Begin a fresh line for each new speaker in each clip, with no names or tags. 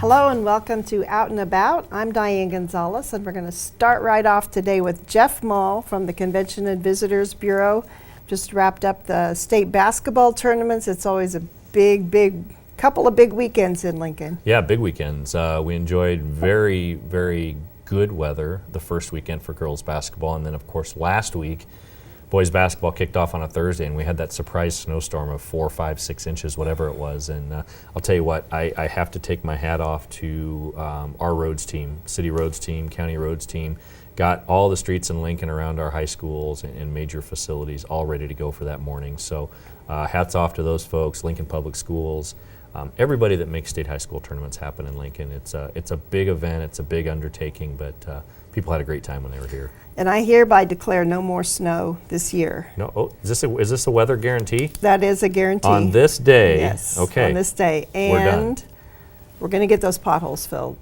Hello and welcome to Out and About. I'm Diane Gonzalez, and we're going to start right off today with Jeff Mull from the Convention and Visitors Bureau. Just wrapped up the state basketball tournaments. It's always a big couple of big weekends in Lincoln.
Yeah, big weekends. We enjoyed very good weather the first weekend for girls basketball, and then of course last week boys basketball kicked off on a Thursday, and we had that surprise snowstorm of 4, 5, 6 inches, whatever it was. And I'll tell you what, I have to take my hat off to our roads team, city roads team, county roads team. Got all the streets in Lincoln around our high schools and major facilities all ready to go for that morning. So hats off to those folks, Lincoln Public Schools, everybody that makes state high school tournaments happen in Lincoln. It's a big event, it's a big undertaking, but people had a great time when they were here.
And I hereby declare no more snow this year.
No, is this a weather guarantee?
That is a guarantee.
On this day?
Yes,
okay.
on this day. And
we're done.
We're going to get those potholes filled.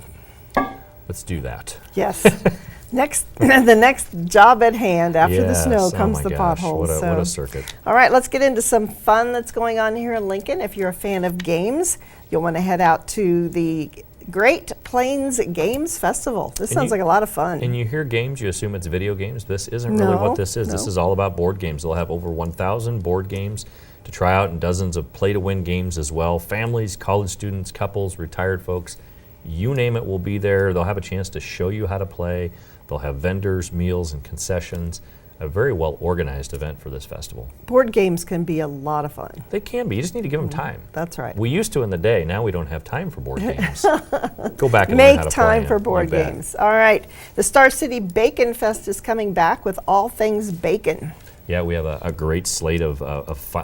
Let's do that.
Yes. The next job at hand after the snow
Yes,
comes
oh my
the
gosh,
potholes.
What a circuit.
All right, let's get into some fun that's going on here in Lincoln. If you're a fan of games, you'll want to head out to the Great Plains Games Festival. This sounds like a lot of fun.
And you hear games, you assume it's video games. This isn't really what this is.
No.
This is all about board games. They'll have over 1,000 board games to try out and dozens of play-to-win games as well. Families, college students, couples, retired folks, you name it will be there. They'll have a chance to show you how to play. They'll have vendors, meals, and concessions. A very well-organized event for this festival.
Board games can be a lot of fun.
They can be. You just need to give them time.
That's right.
We used to in the day. Now we don't have time for board games. Go back and learn
Make
how to
time
play
for
them.
board
You bet.
games. All right. The Star City Bacon Fest is coming back with all things bacon.
Yeah, we have a great slate of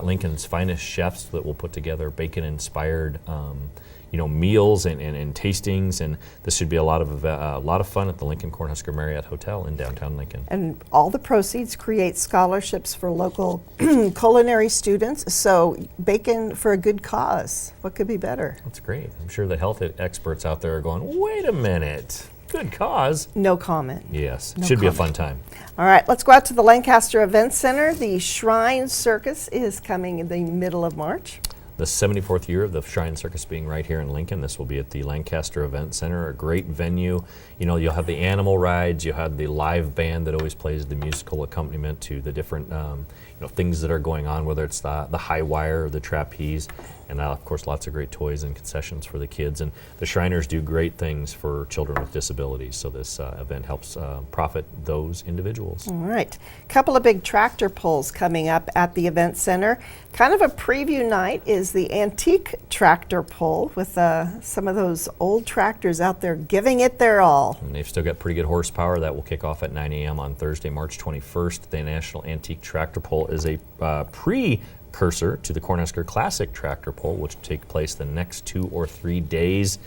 Lincoln's finest chefs that will put together bacon-inspired meals and tastings, and this should be a lot of fun at the Lincoln Cornhusker Marriott Hotel in downtown Lincoln.
And all the proceeds create scholarships for local culinary students, so bacon for a good cause. What could be better?
That's great. I'm sure the health experts out there are going, wait a minute, good cause.
No comment.
Yes,
No
should be a
comment.
fun time.
All right, let's go out to the Lancaster Event Center. The Shrine Circus is coming in the middle of March.
The 74th year of the Shrine Circus being right here in Lincoln. This will be at the Lancaster Event Center, a great venue. You know, you'll have the animal rides, you'll have the live band that always plays the musical accompaniment to the different things that are going on, whether it's the high wire or the trapeze, and of course lots of great toys and concessions for the kids. And the Shriners do great things for children with disabilities, so this event helps profit those individuals.
All right, couple of big tractor pulls coming up at the Event Center. Kind of a preview night is the antique tractor pull with some of those old tractors out there giving it their all.
And they've still got pretty good horsepower. That will kick off at 9 a.m. on Thursday, March 21st. The National Antique Tractor Pull is a precursor to the Cornhusker Classic Tractor Pull, which will take place the next 2 or 3 days.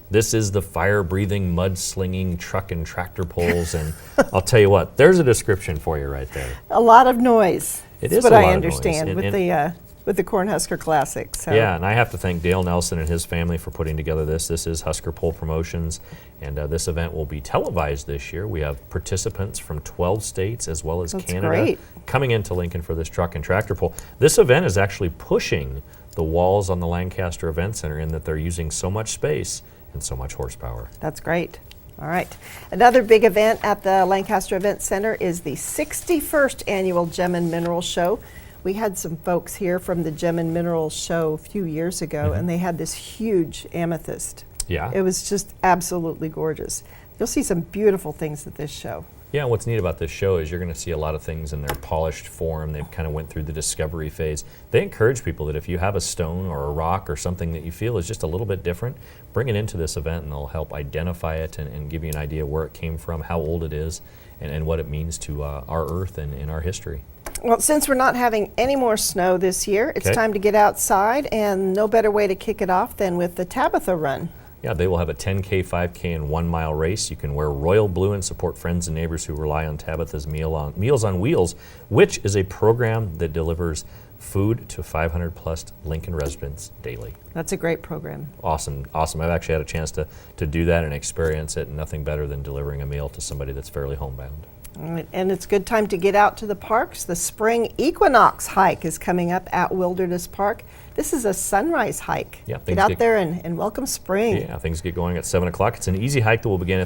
This is the fire-breathing, mud-slinging truck and tractor pulls, and I'll tell you what, there's a description for you right there.
A lot of noise.
It
That's
is
what
a
I
lot of
understand
noise.
with the Cornhusker Classic. So.
Yeah, and I have to thank Dale Nelson and his family for putting together this. This is Husker Pull Promotions, and this event will be televised this year. We have participants from 12 states as well as Canada
great.
coming into Lincoln for this truck and tractor pull. This event is actually pushing the walls on the Lancaster Event Center in that they're using so much space and so much horsepower.
That's great. All right. Another big event at the Lancaster Event Center is the 61st Annual Gem and Mineral Show. We had some folks here from the Gem and Mineral Show a few years ago, and they had this huge amethyst.
Yeah.
It was just absolutely gorgeous. You'll see some beautiful things at this show.
Yeah, what's neat about this show is you're going to see a lot of things in their polished form. They've kind of went through the discovery phase. They encourage people that if you have a stone or a rock or something that you feel is just a little bit different, bring it into this event and they'll help identify it and give you an idea where it came from, how old it is, and what it means to our earth and our history.
Well, since we're not having any more snow this year, it's
Okay.
time to get outside, and no better way to kick it off than with the Tabitha Run.
Yeah, they will have a 10K, 5K, and 1 mile race. You can wear royal blue and support friends and neighbors who rely on Tabitha's Meals on Wheels, which is a program that delivers food to 500 plus Lincoln residents daily.
That's a great program.
Awesome. I've actually had a chance to do that and experience it, and nothing better than delivering a meal to somebody that's fairly homebound.
All right, and it's a good time to get out to the parks. The spring equinox hike is coming up at Wilderness Park. This is a sunrise hike.
Yeah,
get out there and welcome spring.
Yeah, things get going at 7 o'clock. It's an easy hike that will begin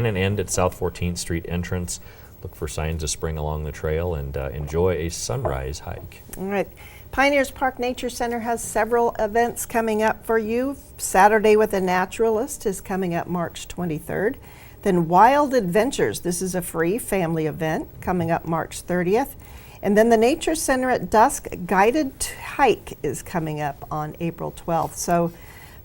and end at South 14th Street entrance. Look for signs of spring along the trail and enjoy a sunrise hike.
All right. Pioneers Park Nature Center has several events coming up for you. Saturday with a Naturalist is coming up March 23rd. Then Wild Adventures, this is a free family event coming up March 30th. And then the Nature Center at dusk guided hike is coming up on April 12th. So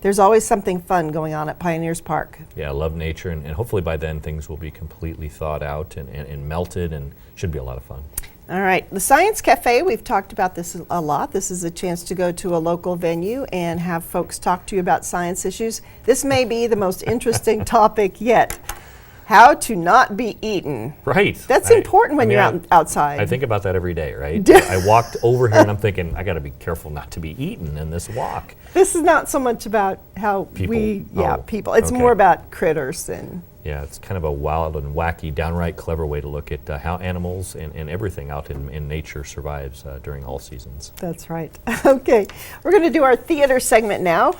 there's always something fun going on at Pioneers Park.
Yeah, I love nature, and hopefully by then things will be completely thawed out and melted, and should be a lot of fun.
All right, the Science Cafe, we've talked about this a lot. This is a chance to go to a local venue and have folks talk to you about science issues. This may be the most interesting topic yet. How to not be eaten.
Right.
That's important when you're outside.
I think about that every day, right? I walked over here and I'm thinking, I got to be careful not to be eaten in this walk.
This is not so much about how
People.
people. It's
Okay.
more about critters and.
Yeah, it's kind of a wild and wacky, downright clever way to look at how animals and everything out in nature survives during all seasons.
That's right. Okay, we're going to do our theater segment now,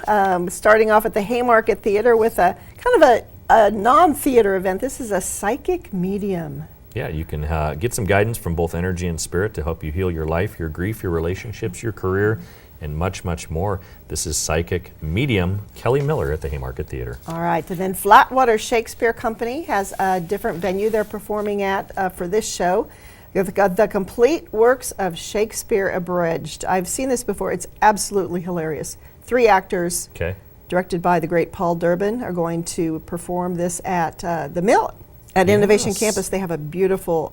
starting off at the Haymarket Theater with a kind of a non-theater event. This is a psychic medium.
Yeah, you can get some guidance from both energy and spirit to help you heal your life, your grief, your relationships, your career, and much, much more. This is psychic medium Kelly Miller at the Haymarket Theater.
All right, and then Flatwater Shakespeare Company has a different venue they're performing at for this show. They've got the complete works of Shakespeare abridged. I've seen this before. It's absolutely hilarious. 3 actors,
Okay.
directed by the great Paul Durbin, are going to perform this at the Mill at Innovation
Yes.
Campus. They have a beautiful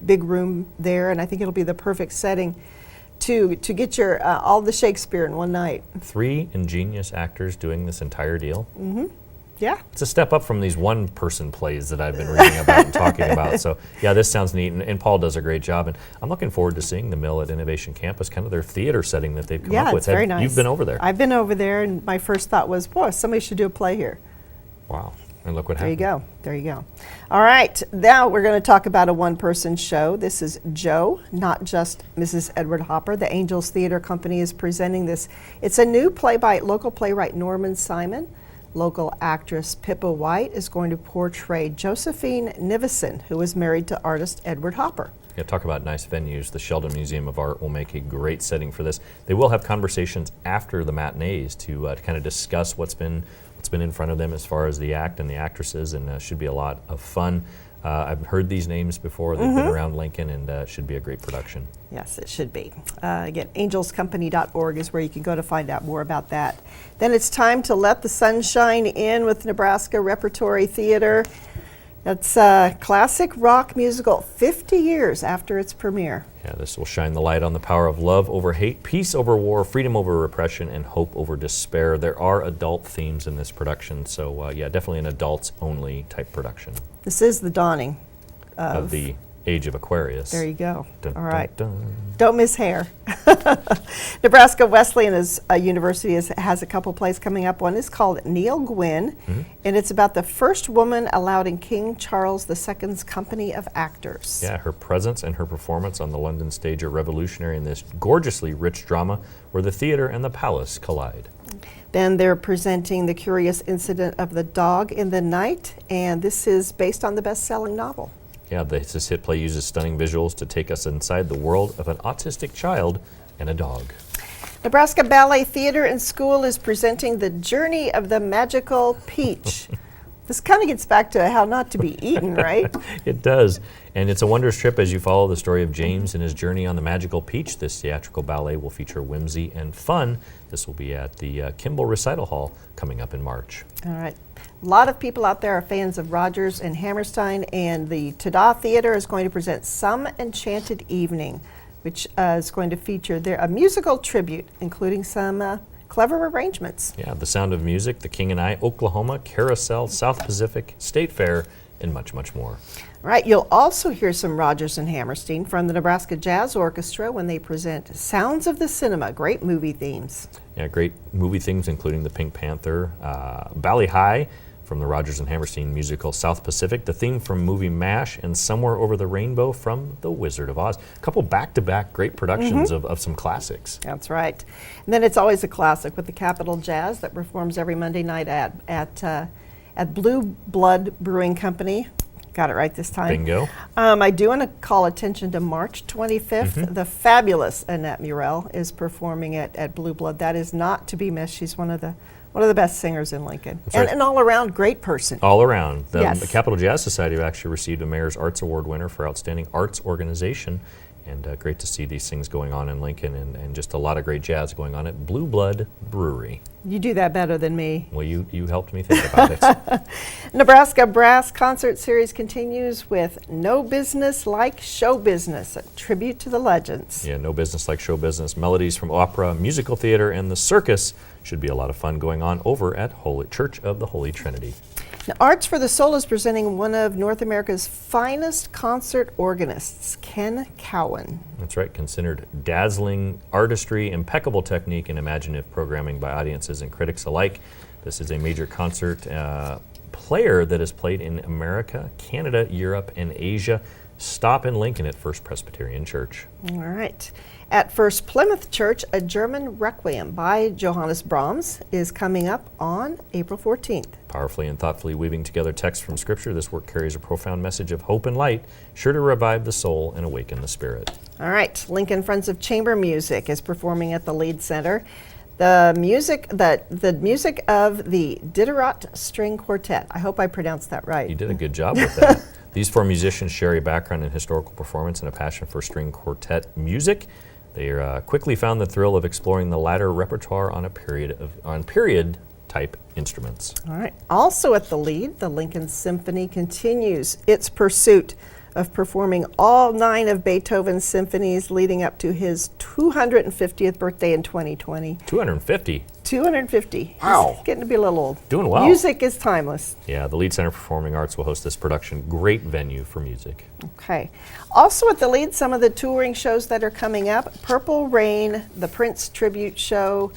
big room there, and I think it'll be the perfect setting to get your all the Shakespeare in one night.
3 ingenious actors doing this entire deal.
Yeah.
It's a step up from these one-person plays that I've been reading about and talking about. So, yeah, this sounds neat, and Paul does a great job. And I'm looking forward to seeing the Mill at Innovation Campus, kind of their theater setting that they've come
Yeah,
up with.
it's very nice.
You've been over there.
I've been over there, and my first thought was, boy, somebody should do a play here.
Wow. And look what
There you
happened.
go. There you go. All right. Now we're going to talk about a one-person show. This is Joe, not just Mrs. Edward Hopper. The Angels Theater Company is presenting this. It's a new play by local playwright Norman Simon. Local actress Pippa White is going to portray Josephine Nivison, who is married to artist Edward Hopper.
Yeah, talk about nice venues. The Sheldon Museum of Art will make a great setting for this. They will have conversations after the matinees to kind of discuss what's been in front of them as far as the act and the actresses, and should be a lot of fun. I've heard these names before. They've been around Lincoln, and it should be a great production.
Yes, it should be. Again, angelscompany.org is where you can go to find out more about that. Then it's time to let the sunshine in with Nebraska Repertory Theater. That's a classic rock musical 50 years after its premiere.
Yeah, this will shine the light on the power of love over hate, peace over war, freedom over repression, and hope over despair. There are adult themes in this production, so yeah, definitely an adults-only type production
This is the dawning
of the age of Aquarius.
There you go.
Dun,
All right.
dun, dun.
Don't miss hair. Nebraska Wesleyan University has a couple plays coming up. One is called Neil Gwynn, and it's about the first woman allowed in King Charles II's company of actors.
Yeah, her presence and her performance on the London stage are revolutionary in this gorgeously rich drama where the theater and the palace collide.
Then they're presenting The Curious Incident of the Dog in the Night, and this is based on the best-selling novel.
Yeah, this hit play uses stunning visuals to take us inside the world of an autistic child and a dog.
Nebraska Ballet Theater and School is presenting The Journey of the Magical Peach. This kind of gets back to how not to be eaten, right?
It does. And it's a wondrous trip as you follow the story of James and his journey on the magical peach. This theatrical ballet will feature whimsy and fun. This will be at the Kimball Recital Hall coming up in March.
All right. A lot of people out there are fans of Rodgers and Hammerstein, and the Tada Theater is going to present Some Enchanted Evening, which is going to feature a musical tribute, including some clever arrangements.
Yeah, The Sound of Music, The King and I, Oklahoma, Carousel, South Pacific, State Fair, and much, much more.
All right, you'll also hear some Rodgers and Hammerstein from the Nebraska Jazz Orchestra when they present Sounds of the Cinema, great movie themes.
Yeah, great movie themes, including The Pink Panther, Valley High, from the Rodgers and Hammerstein musical South Pacific, the theme from movie MASH, and Somewhere Over the Rainbow from The Wizard of Oz. A couple back-to-back great productions of some classics.
That's right. And then it's always a classic with the Capitol Jazz that performs every Monday night at Blue Blood Brewing Company. Got it right this time.
Bingo.
I do want to call attention to March 25th. The fabulous Annette Murrell is performing at Blue Blood. That is not to be missed. She's one of the best singers in Lincoln.
That's
And
right.
an all-around great person.
All around.
Yes.
The Capital Jazz Society have actually received a Mayor's Arts Award winner for Outstanding Arts Organization. And great to see these things going on in Lincoln, and just a lot of great jazz going on at Blue Blood Brewery.
You do that better than me.
Well, you helped me think about it.
Nebraska Brass Concert Series continues with No Business Like Show Business, a tribute to the legends.
Yeah, no business like show business. Melodies from opera, musical theater, and the circus. Should be a lot of fun going on over at Church of the Holy Trinity.
Now, Arts for the Soul is presenting one of North America's finest concert organists, Ken Cowan.
That's right, considered dazzling artistry, impeccable technique, and imaginative programming by audiences and critics alike. This is a major concert player that has played in America, Canada, Europe, and Asia. Stop in Lincoln at First Presbyterian Church.
All right. At First Plymouth Church, a German Requiem by Johannes Brahms is coming up on April 14th.
Powerfully and thoughtfully weaving together texts from Scripture, this work carries a profound message of hope and light, sure to revive the soul and awaken the spirit.
All right. Lincoln Friends of Chamber Music is performing at the Lead Center. The music of the Diderot String Quartet. I hope I pronounced that right.
You did a good job with that. These four musicians share a background in historical performance and a passion for string quartet music. They quickly found the thrill of exploring the latter repertoire on period type instruments.
All right. Also at the Lead, the Lincoln Symphony continues its pursuit of performing all 9 of Beethoven's symphonies leading up to his 250th birthday in 2020.
250.
250.
Wow.
He's getting to be a little old.
Doing well.
Music is timeless.
Yeah, the Lead Center Performing Arts will host this production. Great venue for music.
Okay. Also at the Lead, some of the touring shows that are coming up. Purple Rain, the Prince Tribute Show.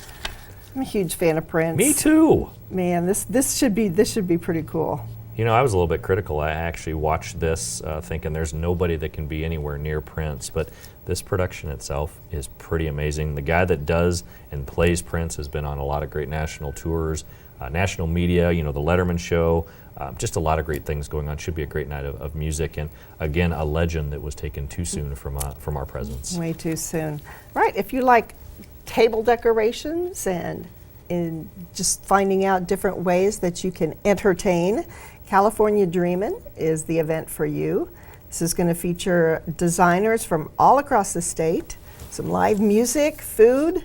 I'm a huge fan of Prince.
Me too.
Man, this should be pretty cool.
You know, I was a little bit critical. I actually watched this thinking there's nobody that can be anywhere near Prince, but this production itself is pretty amazing. The guy that does and plays Prince has been on a lot of great national tours, national media, you know, the Letterman Show, just a lot of great things going on. Should be a great night of music, and again, a legend that was taken too soon from our presence.
Way too soon. Right, if you like table decorations and in just finding out different ways that you can entertain, California Dreamin' is the event for you. This is going to feature designers from all across the state, some live music, food,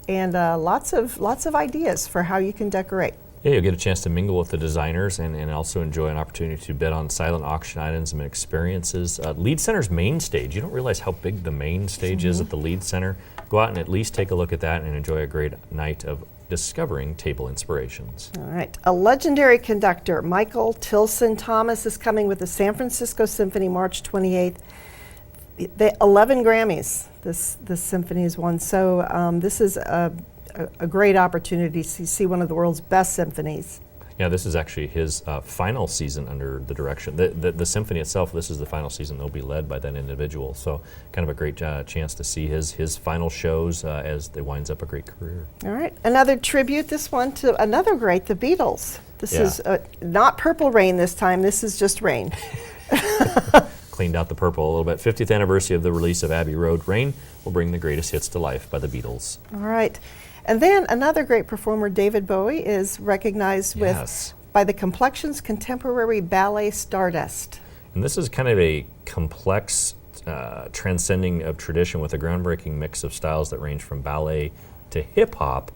and lots of ideas for how you can decorate.
Yeah, you'll get a chance to mingle with the designers and also enjoy an opportunity to bid on silent auction items and experiences. Lead Center's main stage, you don't realize how big the main stage is at the Lead Center. Go out and at least take a look at that and enjoy a great night of discovering table inspirations.
All right. A legendary conductor, Michael Tilson Thomas, is coming with the San Francisco Symphony March 28th. The 11 Grammys this symphony has won. So this is a great opportunity to see one of the world's best symphonies.
Yeah, this is actually his final season under the direction. The symphony itself, this is the final season. They'll be led by that individual. So kind of a great chance to see his final shows as they winds up a great career.
All right. Another tribute, this one to another great, the Beatles. This is not Purple Rain this time. This is just Rain.
Cleaned out the purple a little bit. 50th anniversary of the release of Abbey Road. Rain will bring the greatest hits to life by the Beatles.
All right. And then another great performer, David Bowie, is recognized by the Complexions Contemporary Ballet Stardust.
And this is kind of a complex transcending of tradition with a groundbreaking mix of styles that range from ballet to hip hop,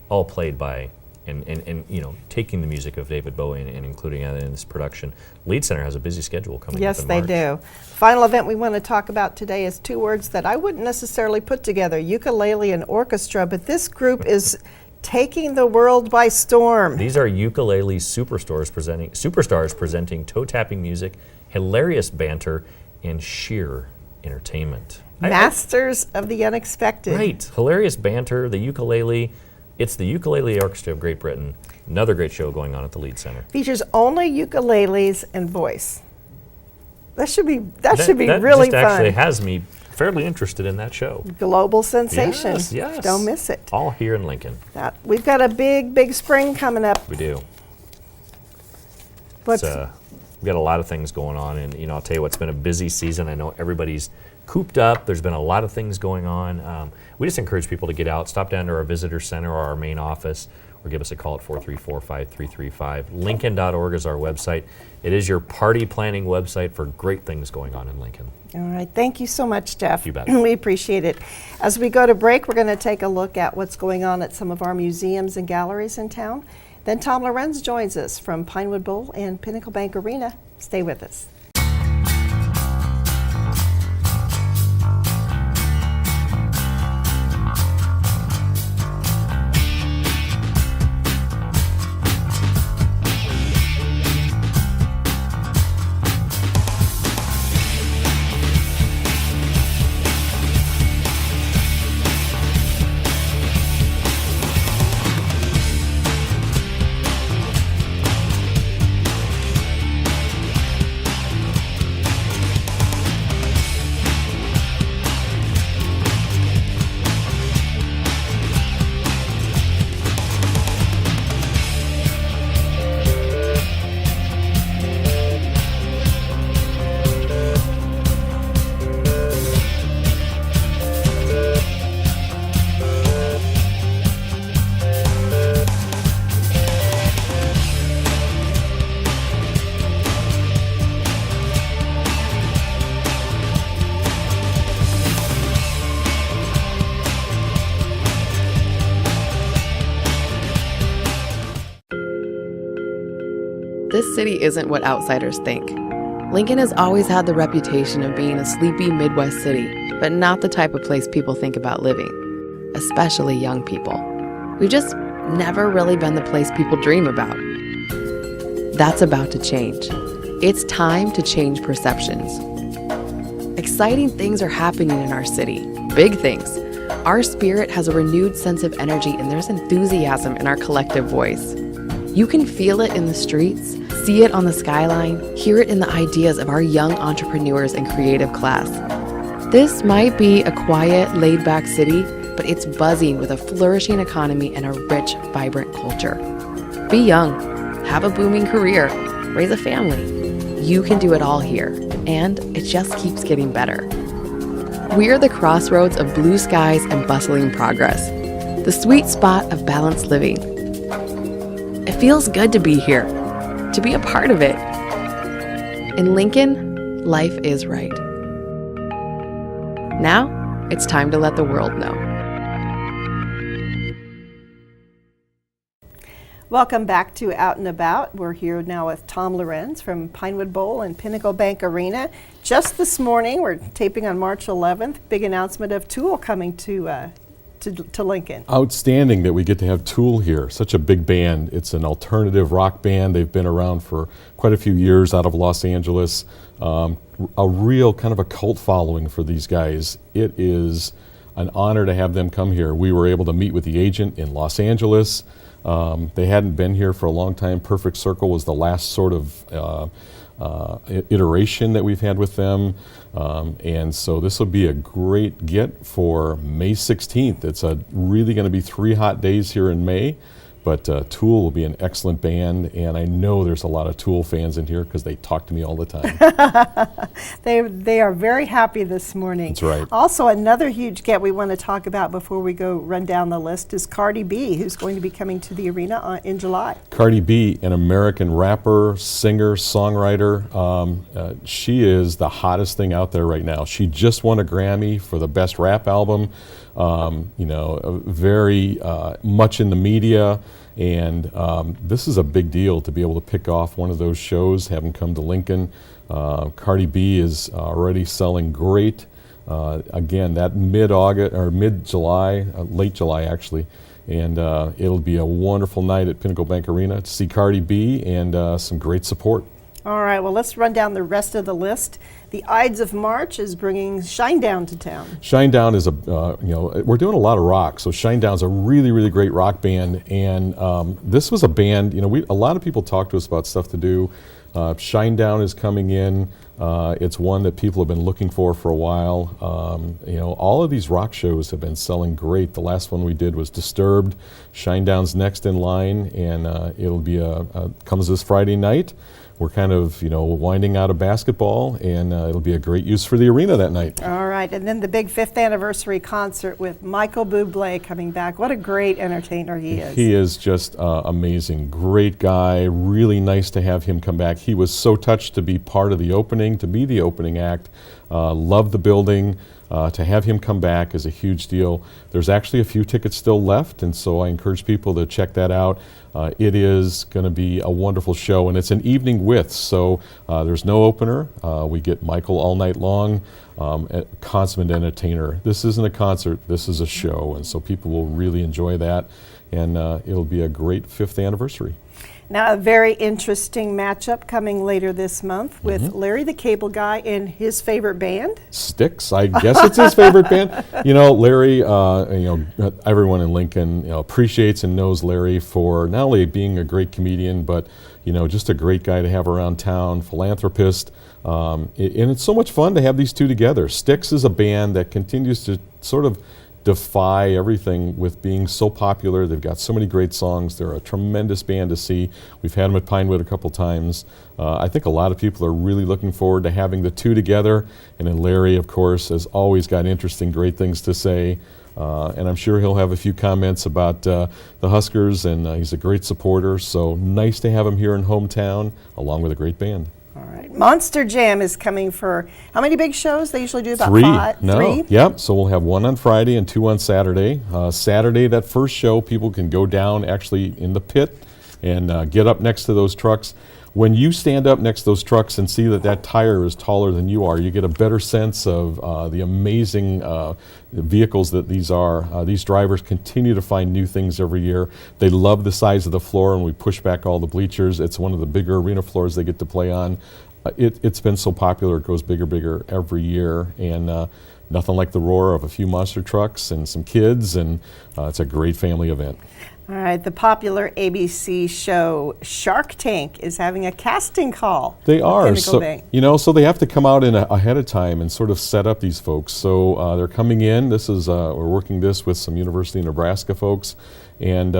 all played by and you know, taking the music of David Bowie and including it in this production. Lead Center has a busy schedule coming up
Yes,
in
they
March.
do. Final event we want to talk about today is 2 words that I wouldn't necessarily put together, ukulele and orchestra, but this group is taking the world by storm.
These are ukulele superstars presenting toe-tapping music, hilarious banter, and sheer entertainment.
Masters of the unexpected.
Right, hilarious banter, the ukulele. It's the Ukulele Orchestra of Great Britain. Another great show going on at the Lead Center.
Features only ukuleles and voice. That should be
that
really
just
fun.
actually has me fairly interested in that show.
Global sensation.
Yes.
Don't miss it.
All here in Lincoln.
We've got a big spring coming up.
We do.
What's
We've got a lot of things going on, and I'll tell you what's been a busy season. I know everybody's cooped up. There's been a lot of things going on. We just encourage people to get out, stop down to our visitor center or our main office, or give us a call at 434-5335. Lincoln.org is our website. It is your party planning website for great things going on in Lincoln.
all right? Thank you so much, Jeff.
You bet.
We appreciate it. As we go to break, we're going to take a look at what's going on at some of our museums and galleries in town. Then Tom Lorenz joins us from Pinewood Bowl and Pinnacle Bank Arena. Stay with us.
This city isn't what outsiders think. Lincoln has always had the reputation of being a sleepy Midwest city, but not the type of place people think about living, especially young people. We've just never really been the place people dream about. That's about to change. It's time to change perceptions. Exciting things are happening in our city, big things. Our spirit has a renewed sense of energy, and there's enthusiasm in our collective voice. You can feel it in the streets, see it on the skyline, hear it in the ideas of our young entrepreneurs and creative class. This might be a quiet, laid-back city, but it's buzzing with a flourishing economy and a rich, vibrant culture. Be young, have a booming career, raise a family. You can do it all here, and it just keeps getting better. We're the crossroads of blue skies and bustling progress, the sweet spot of balanced living. It feels good to be here, to be a part of it. In Lincoln, life is right. Now, it's time to let the world know.
Welcome back to Out and About. We're here now with Tom Lorenz from Pinewood Bowl and Pinnacle Bank Arena. Just this morning, we're taping on March 11th, big announcement of Tool coming to Lincoln.
Outstanding that we get to have Tool here. Such a big band. It's an alternative rock band. They've been around for quite a few years out of Los Angeles. A real kind of a cult following for these guys. It is an honor to have them come here. We were able to meet with the agent in Los Angeles. They hadn't been here for a long time. Perfect Circle was the last sort of iteration that we've had with them. And so this will be a great get for May 16th. It's really going to be 3 hot days here in May. But Tool will be an excellent band, and I know there's a lot of Tool fans in here because they talk to me all the time.
They are very happy this morning.
That's right.
Also, another huge get we want to talk about before we go run down the list is Cardi B, who's going to be coming to the arena in July.
Cardi B, an American rapper, singer, songwriter. She is the hottest thing out there right now. She just won a Grammy for the best rap album. Very much in the media. And this is a big deal to be able to pick off one of those shows, have them come to Lincoln. Cardi B is already selling great. Again, that mid-August or mid-July, late July actually, and it'll be a wonderful night at Pinnacle Bank Arena to see Cardi B and some great support.
All right, well, let's run down the rest of the list. The Ides of March is bringing Shinedown to town.
Shinedown is we're doing a lot of rock. So Shinedown's a really, really great rock band. And this was a band, a lot of people talk to us about stuff to do. Shinedown is coming in. It's one that people have been looking for a while. All of these rock shows have been selling great. The last one we did was Disturbed. Shinedown's next in line, and it'll be comes this Friday night. We're kind of, winding out of basketball, and it'll be a great use for the arena that night.
All right, and then the big 5th anniversary concert with Michael Bublé coming back. What a great entertainer he is.
He is just amazing. Great guy. Really nice to have him come back. He was so touched to be part of the opening, to be the opening act. Loved the building. To have him come back is a huge deal. There's actually a few tickets still left, and so I encourage people to check that out. It is going to be a wonderful show, and it's an evening with, so there's no opener. We get Michael all night long, a consummate entertainer. This isn't a concert, this is a show, and so people will really enjoy that, and it'll be a great 5th anniversary.
Now, a very interesting matchup coming later this month with Larry the Cable Guy and his favorite band.
Styx, I guess it's his favorite band. Larry, everyone in Lincoln appreciates and knows Larry for not only being a great comedian, but just a great guy to have around town, philanthropist. And it's so much fun to have these two together. Styx is a band that continues to sort of defy everything with being so popular. They've got so many great songs. They're a tremendous band to see. We've had them at Pinewood a couple times. I think a lot of people are really looking forward to having the two together. And then Larry, of course, has always got interesting, great things to say. And I'm sure he'll have a few comments about the Huskers, and he's a great supporter. So nice to have him here in hometown, along with a great band.
All right. Monster Jam is coming for how many big shows? They usually do about
3.
5.
No.
3?
Yep. So we'll have 1 on Friday and 2 on Saturday. Saturday, that first show, people can go down actually in the pit and get up next to those trucks. When you stand up next to those trucks and see that tire is taller than you are, you get a better sense of the amazing vehicles that these are. These drivers continue to find new things every year. They love the size of the floor, and we push back all the bleachers. It's one of the bigger arena floors they get to play on. It's been so popular, it goes bigger every year, and nothing like the roar of a few monster trucks and some kids, and it's a great family event.
All right, the popular ABC show Shark Tank is having a casting call.
They are.
Pinnacle Bank.
So they have to come out ahead of time and sort of set up these folks. So they're coming in. This is we're working this with some University of Nebraska folks, and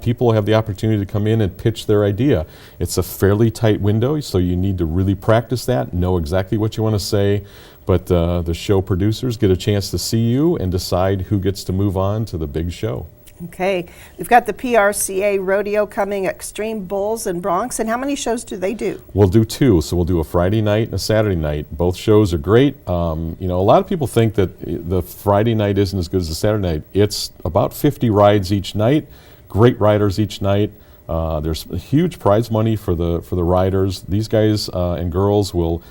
people have the opportunity to come in and pitch their idea. It's a fairly tight window, so you need to really practice that, know exactly what you want to say. But the show producers get a chance to see you and decide who gets to move on to the big show.
Okay, we've got the PRCA Rodeo coming, Extreme Bulls in Bronx, and how many shows do they do?
We'll do 2, so we'll do a Friday night and a Saturday night. Both shows are great. A lot of people think that the Friday night isn't as good as the Saturday night. It's about 50 rides each night, great riders each night. There's huge prize money for the riders. These guys and girls will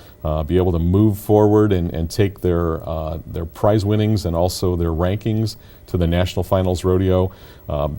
be able to move forward and take their prize winnings and also their rankings to the National Finals Rodeo.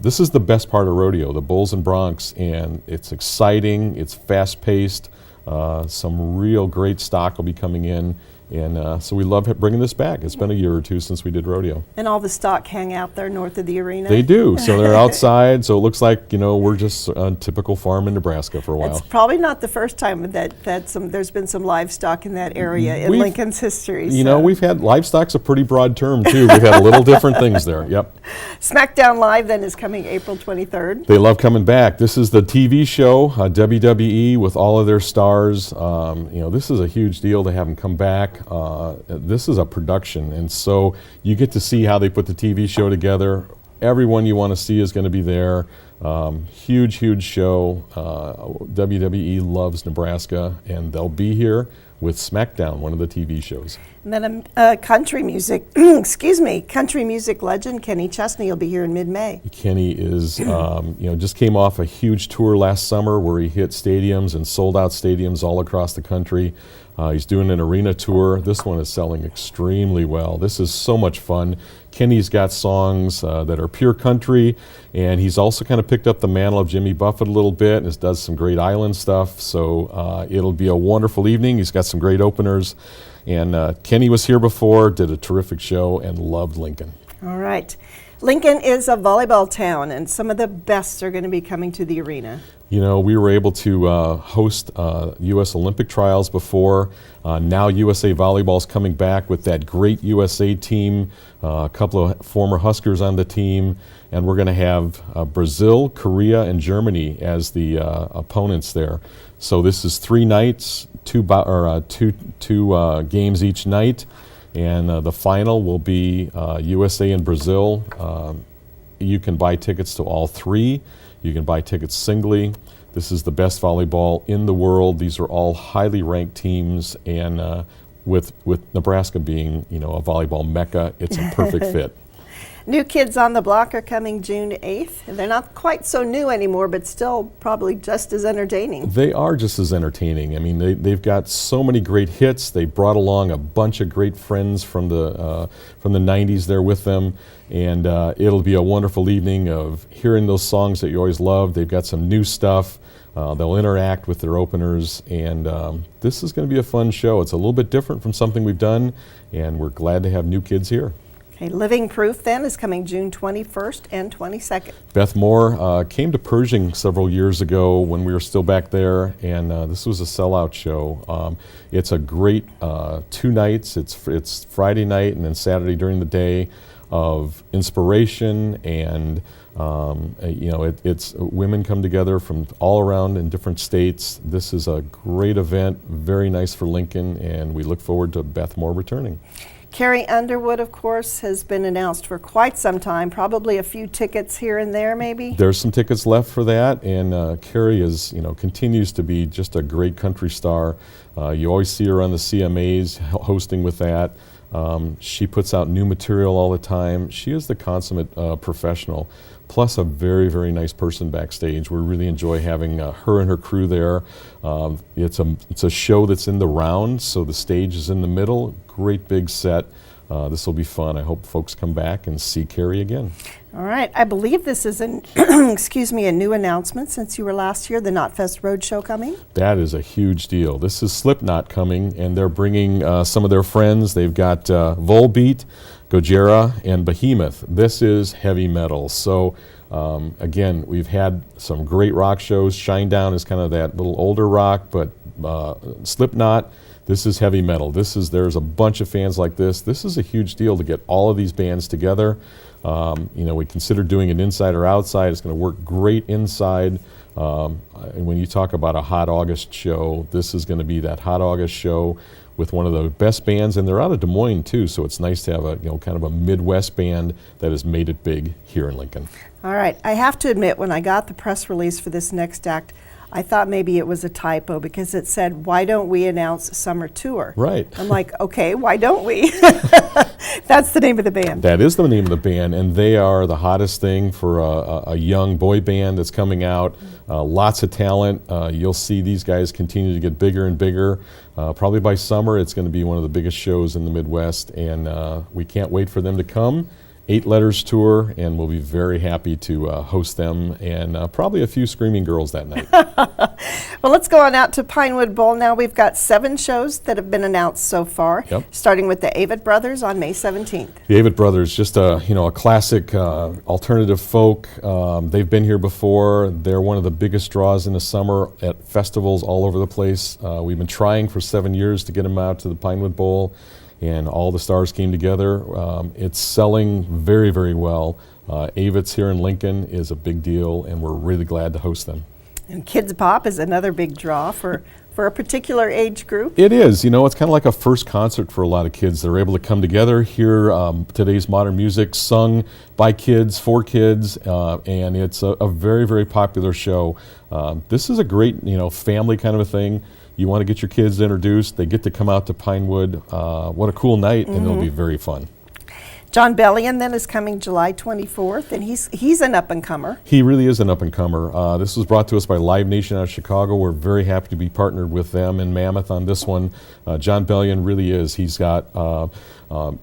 This is the best part of rodeo, the Bulls and Bronx, and it's exciting, it's fast-paced, some real great stock will be coming in. And so we love bringing this back. It's been a year or 2 since we did rodeo.
And all the stock hang out there north of the arena?
They do. So they're outside. So it looks like, we're just a typical farm in Nebraska for a while.
It's probably not the first time that there's been some livestock in that area in Lincoln's history.
We've had livestock's a pretty broad term, too. We've had little different things there. Yep.
SmackDown Live then is coming April 23rd.
They love coming back. This is the TV show, WWE, with all of their stars. This is a huge deal to have them come back. This is a production, and so you get to see how they put the TV show together. Everyone you want to see is going to be there. Huge show. WWE loves Nebraska, and they'll be here with SmackDown, one of the TV shows.
And then country music, country music legend Kenny Chesney will be here in mid-May.
Kenny is, just came off a huge tour last summer where he hit stadiums and sold out stadiums all across the country. He's doing an arena tour. This one is selling extremely well. This is so much fun. Kenny's got songs that are pure country, and he's also kind of picked up the mantle of Jimmy Buffett a little bit and does some great island stuff. So it'll be a wonderful evening. He's got some great openers. And Kenny was here before, did a terrific show, and loved Lincoln.
All right. Lincoln is a volleyball town, and some of the best are going to be coming to the arena.
You know, we were able to host U.S. Olympic trials before. Now USA Volleyball's coming back with that great USA team, a couple of former Huskers on the team, and we're going to have Brazil, Korea, and Germany as the opponents there. So this is 3 nights, two games each night, and the final will be USA and Brazil. You can buy tickets to all 3. You can buy tickets singly. This is the best volleyball in the world. These are all highly ranked teams, and with Nebraska being, you know, a volleyball mecca, it's a perfect fit.
New Kids on the Block are coming June 8th. They're not quite so new anymore, but still probably just as entertaining.
They are just as entertaining. I mean, they've got so many great hits. They brought along a bunch of great friends from the 90s there with them, and it'll be a wonderful evening of hearing those songs that you always loved. They've got some new stuff. They'll interact with their openers, and this is going to be a fun show. It's a little bit different from something we've done, and we're glad to have New Kids here.
Okay, Living Proof then is coming June 21st and 22nd.
Beth Moore came to Pershing several years ago when we were still back there, and this was a sellout show. It's a great 2 nights. It's Friday night and then Saturday during the day of inspiration, and you know, it's women come together from all around in different states. This is a great event, very nice for Lincoln, and we look forward to Beth Moore returning.
Carrie Underwood, of course, has been announced for quite some time, probably a few tickets here and there maybe.
There's some tickets left for that, and Carrie is, you know, continues to be just a great country star. You always see her on the CMAs hosting with that. She puts out new material all the time. She is the consummate professional, plus a very, very nice person backstage. We really enjoy having her and her crew there. It's a show that's in the round, so the stage is in the middle. Great big set. This will be fun. I hope folks come back and see Carrie again.
All right. I believe this is an excuse me, a new announcement since you were last here, the Knotfest Roadshow coming.
That is a huge deal. This is Slipknot coming, and they're bringing some of their friends. They've got Volbeat, Gojira, and Behemoth. This is heavy metal. So again, we've had some great rock shows. Shinedown is kind of that little older rock, but Slipknot, this is heavy metal. There's a bunch of fans like this. This is a huge deal to get all of these bands together. You know, we considered doing it inside or outside. It's going to work great inside. And when you talk about a hot August show, this is going to be that hot August show with one of the best bands, and they're out of Des Moines too. So it's nice to have a, you know, kind of a Midwest band that has made it big here in Lincoln.
All right. I have to admit, when I got the press release for this next act, I thought maybe it was a typo because it said, "Why don't we announce summer tour?"
Right.
I'm like, okay, why don't we? That's the name of the band.
That is the name of the band, and they are the hottest thing for a young boy band that's coming out. Lots of talent. You'll see these guys continue to get bigger and bigger. Probably by summer, it's going to be one of the biggest shows in the Midwest, and we can't wait for them to come. 8 Letters Tour, and we'll be very happy to host them, and probably a few screaming girls that night.
Well, let's go on out to Pinewood Bowl now. We've got 7 shows that have been announced so far, starting with the Avett Brothers on May 17th.
The Avett Brothers, just a classic alternative folk. They've been here before. They're one of the biggest draws in the summer at festivals all over the place. We've been trying for 7 years to get them out to the Pinewood Bowl, and all the stars came together. It's selling very, very well. Avett's here in Lincoln is a big deal, and we're really glad to host them.
And Kids Pop is another big draw for a particular age group.
It is. You know, it's kind of like a first concert for a lot of kids. They're able to come together, hear today's modern music sung by kids, for kids, and it's a very, very popular show. This is a great, family kind of a thing. You want to get your kids introduced. They get to come out to Pinewood. What a cool night, and it'll be very fun.
John Bellion then is coming July 24th, and he's an up-and-comer.
He really is an up-and-comer. This was brought to us by Live Nation out of Chicago. We're very happy to be partnered with them in Mammoth on this one. John Bellion really is. He's got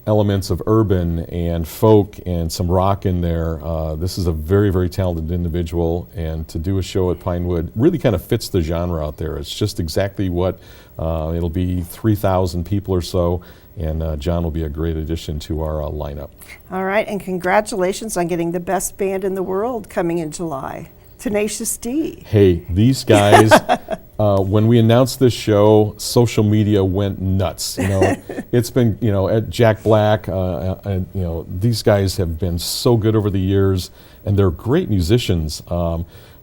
elements of urban and folk and some rock in there. This is a very, very talented individual, and to do a show at Pinewood really kind of fits the genre out there. It's just exactly what it'll be, 3,000 people or so. And John will be a great addition to our lineup.
All right, and congratulations on getting the best band in the world coming in July, Tenacious D.
Hey, these guys, when we announced this show, social media went nuts. It's been, at Jack Black, these guys have been so good over the years, and they're great musicians.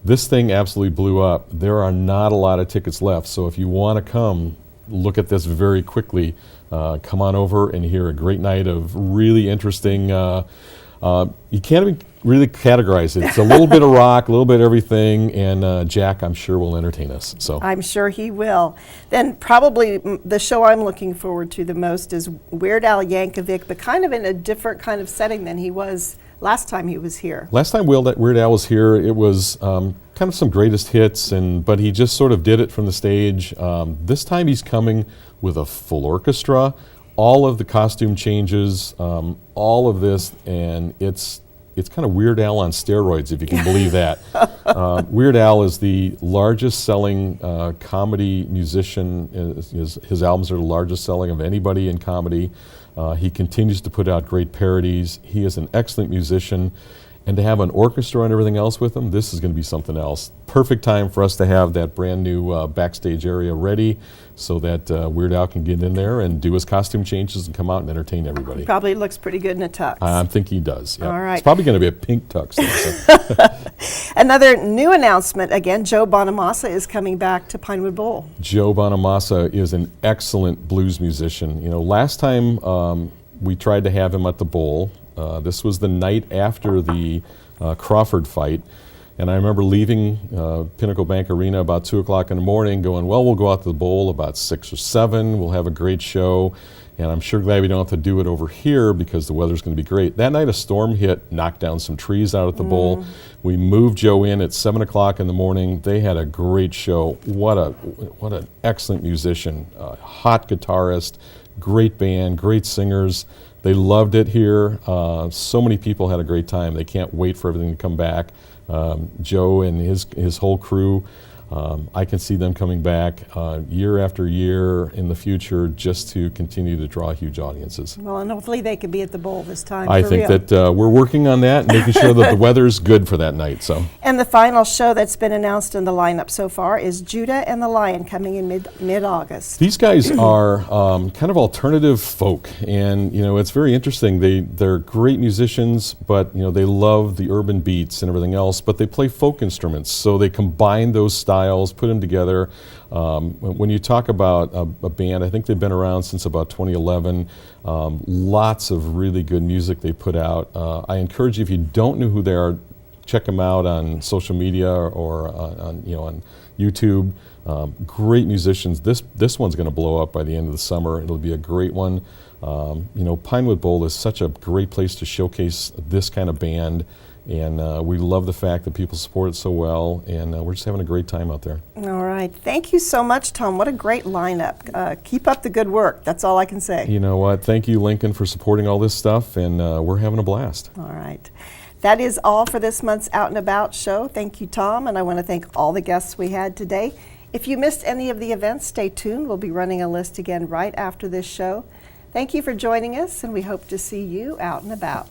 This thing absolutely blew up. There are not a lot of tickets left, so if you want to come, look at this very quickly. Come on over and hear a great night of really interesting, you can't even really categorize it. It's a little bit of rock, a little bit of everything, and Jack, I'm sure, will entertain us. So
I'm sure he will. Then probably the show I'm looking forward to the most is Weird Al Yankovic, but kind of in a different kind of setting than he was last time he was here.
Last time Weird Al was here, it was kind of some greatest hits, but he just sort of did it from the stage. This time he's coming with a full orchestra, all of the costume changes, all of this, and it's kind of Weird Al on steroids, if you can believe that. Weird Al is the largest selling comedy musician. His albums are the largest selling of anybody in comedy. He continues to put out great parodies. He is an excellent musician. And to have an orchestra and everything else with him, this is going to be something else. Perfect time for us to have that brand new backstage area ready so that Weird Al can get in there and do his costume changes and come out and entertain everybody.
Probably looks pretty good in a tux.
I think he does. Yep.
All right.
It's probably going to be a pink tux. So.
Another new announcement, again, Joe Bonamassa is coming back to Pinewood Bowl.
Joe Bonamassa is an excellent blues musician. Last time we tried to have him at the Bowl. This was the night after the Crawford fight, and I remember leaving Pinnacle Bank Arena about 2 o'clock in the morning going, well, we'll go out to the Bowl about 6 or 7, we'll have a great show, and I'm sure glad we don't have to do it over here because the weather's going to be great. That night a storm hit, knocked down some trees out at the Bowl. We moved Joe in at 7 o'clock in the morning. They had a great show. What an excellent musician, hot guitarist, great band, great singers. They loved it here. So many people had a great time. They can't wait for everything to come back. Joe and his whole crew, I can see them coming back year after year in the future just to continue to draw huge audiences.
Well, and hopefully they could be at the Bowl this time.
I think that we're working on that and making sure that the weather's good for that night. So.
And the final show that's been announced in the lineup so far is Judah and the Lion coming in mid-August.
These guys are kind of alternative folk, and it's very interesting. They're great musicians, but they love the urban beats and everything else. But they play folk instruments, so they combine those styles, put them together. When you talk about a band, I think they've been around since about 2011. Lots of really good music they put out. I encourage you, if you don't know who they are, check them out on social media or on YouTube. Great musicians. This one's going to blow up by the end of the summer. It'll be a great one. Pinewood Bowl is such a great place to showcase this kind of band. And we love the fact that people support it so well, and we're just having a great time out there.
All right. Thank you so much, Tom. What a great lineup. Keep up the good work. That's all I can say.
You know what? Thank you, Lincoln, for supporting all this stuff, and we're having a blast.
All right. That is all for this month's Out and About show. Thank you, Tom, and I want to thank all the guests we had today. If you missed any of the events, stay tuned. We'll be running a list again right after this show. Thank you for joining us, and we hope to see you out and about.